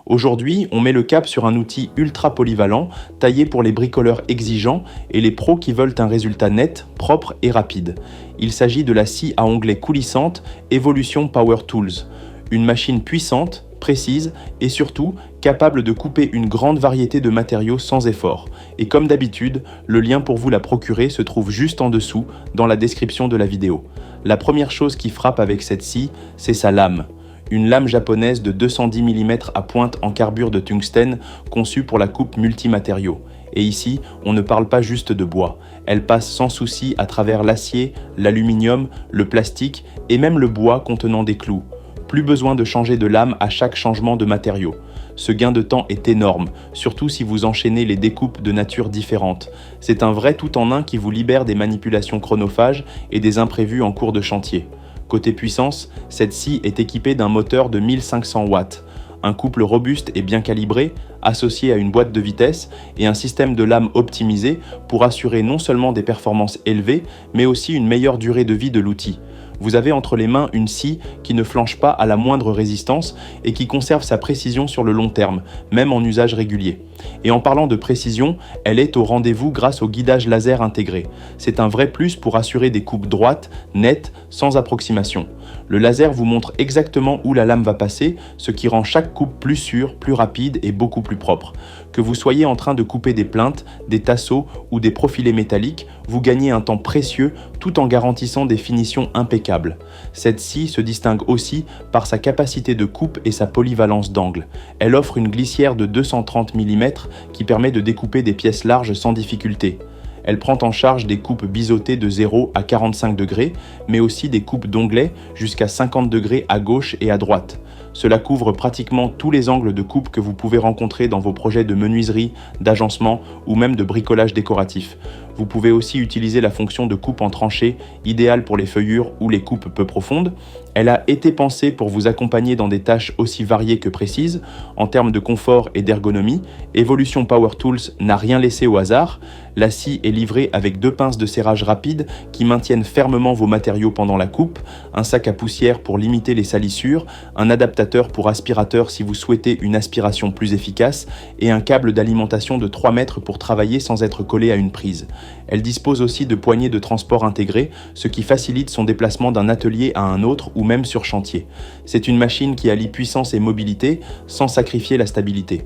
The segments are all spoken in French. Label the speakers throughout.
Speaker 1: Aujourd'hui, on met le cap sur un outil ultra polyvalent, taillé pour les bricoleurs exigeants et les pros qui veulent un résultat net, propre et rapide. Il s'agit de la scie à onglet coulissante Evolution Power Tools, une machine puissante, précise et surtout capable de couper une grande variété de matériaux sans effort. Et comme d'habitude, le lien pour vous la procurer se trouve juste en dessous dans la description de la vidéo. La première chose qui frappe avec cette scie, c'est sa lame. Une lame japonaise de 210 mm à pointe en carbure de tungstène conçue pour la coupe multimatériaux. Et ici, on ne parle pas juste de bois. Elle passe sans souci à travers l'acier, l'aluminium, le plastique et même le bois contenant des clous. Plus besoin de changer de lame à chaque changement de matériau. Ce gain de temps est énorme, surtout si vous enchaînez les découpes de nature différentes. C'est un vrai tout-en-un qui vous libère des manipulations chronophages et des imprévus en cours de chantier. Côté puissance, cette scie est équipée d'un moteur de 1500 watts, un couple robuste et bien calibré, associé à une boîte de vitesse et un système de lame optimisé pour assurer non seulement des performances élevées, mais aussi une meilleure durée de vie de l'outil. Vous avez entre les mains une scie qui ne flanche pas à la moindre résistance et qui conserve sa précision sur le long terme, même en usage régulier. Et en parlant de précision, elle est au rendez-vous grâce au guidage laser intégré. C'est un vrai plus pour assurer des coupes droites, nettes, sans approximation. Le laser vous montre exactement où la lame va passer, ce qui rend chaque coupe plus sûre, plus rapide et beaucoup plus propre. Que vous soyez en train de couper des plinthes, des tasseaux ou des profilés métalliques, vous gagnez un temps précieux tout en garantissant des finitions impeccables. Cette scie se distingue aussi par sa capacité de coupe et sa polyvalence d'angle. Elle offre une glissière de 230 mm qui permet de découper des pièces larges sans difficulté. Elle prend en charge des coupes biseautées de 0 à 45 degrés, mais aussi des coupes d'onglets jusqu'à 50 degrés à gauche et à droite. Cela couvre pratiquement tous les angles de coupe que vous pouvez rencontrer dans vos projets de menuiserie, d'agencement ou même de bricolage décoratif. Vous pouvez aussi utiliser la fonction de coupe en tranchée, idéale pour les feuillures ou les coupes peu profondes. Elle a été pensée pour vous accompagner dans des tâches aussi variées que précises. En termes de confort et d'ergonomie, Evolution Power Tools n'a rien laissé au hasard. La scie est livrée avec 2 pinces de serrage rapide qui maintiennent fermement vos matériaux pendant la coupe, un sac à poussière pour limiter les salissures, un adaptateur pour aspirateur si vous souhaitez une aspiration plus efficace et un câble d'alimentation de 3 mètres pour travailler sans être collé à une prise. Elle dispose aussi de poignées de transport intégrées, ce qui facilite son déplacement d'un atelier à un autre ou même sur chantier. C'est une machine qui allie puissance et mobilité sans sacrifier la stabilité.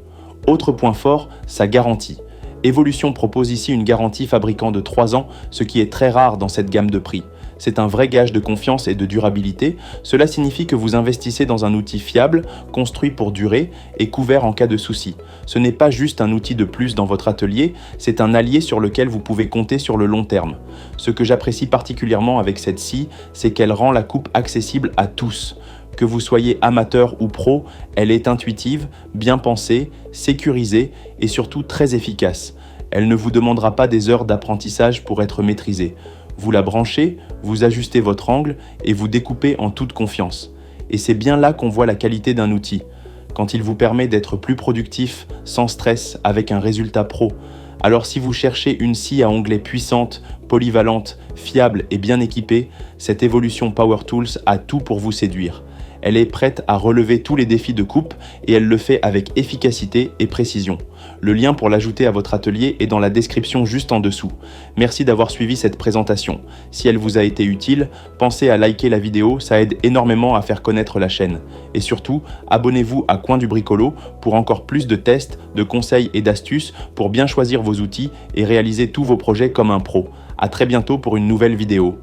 Speaker 1: Autre point fort, sa garantie. Evolution propose ici une garantie fabricant de 3 ans, ce qui est très rare dans cette gamme de prix. C'est un vrai gage de confiance et de durabilité. Cela signifie que vous investissez dans un outil fiable, construit pour durer et couvert en cas de souci. Ce n'est pas juste un outil de plus dans votre atelier, c'est un allié sur lequel vous pouvez compter sur le long terme. Ce que j'apprécie particulièrement avec cette scie, c'est qu'elle rend la coupe accessible à tous. Que vous soyez amateur ou pro, elle est intuitive, bien pensée, sécurisée et surtout très efficace. Elle ne vous demandera pas des heures d'apprentissage pour être maîtrisée. Vous la branchez, vous ajustez votre angle et vous découpez en toute confiance. Et c'est bien là qu'on voit la qualité d'un outil, quand il vous permet d'être plus productif, sans stress, avec un résultat pro. Alors si vous cherchez une scie à onglet puissante, polyvalente, fiable et bien équipée, cette Evolution Power Tools a tout pour vous séduire. Elle est prête à relever tous les défis de coupe et elle le fait avec efficacité et précision. Le lien pour l'ajouter à votre atelier est dans la description juste en dessous. Merci d'avoir suivi cette présentation. Si elle vous a été utile, pensez à liker la vidéo, ça aide énormément à faire connaître la chaîne. Et surtout, abonnez-vous à Coin du Bricolo pour encore plus de tests, de conseils et d'astuces pour bien choisir vos outils et réaliser tous vos projets comme un pro. À très bientôt pour une nouvelle vidéo.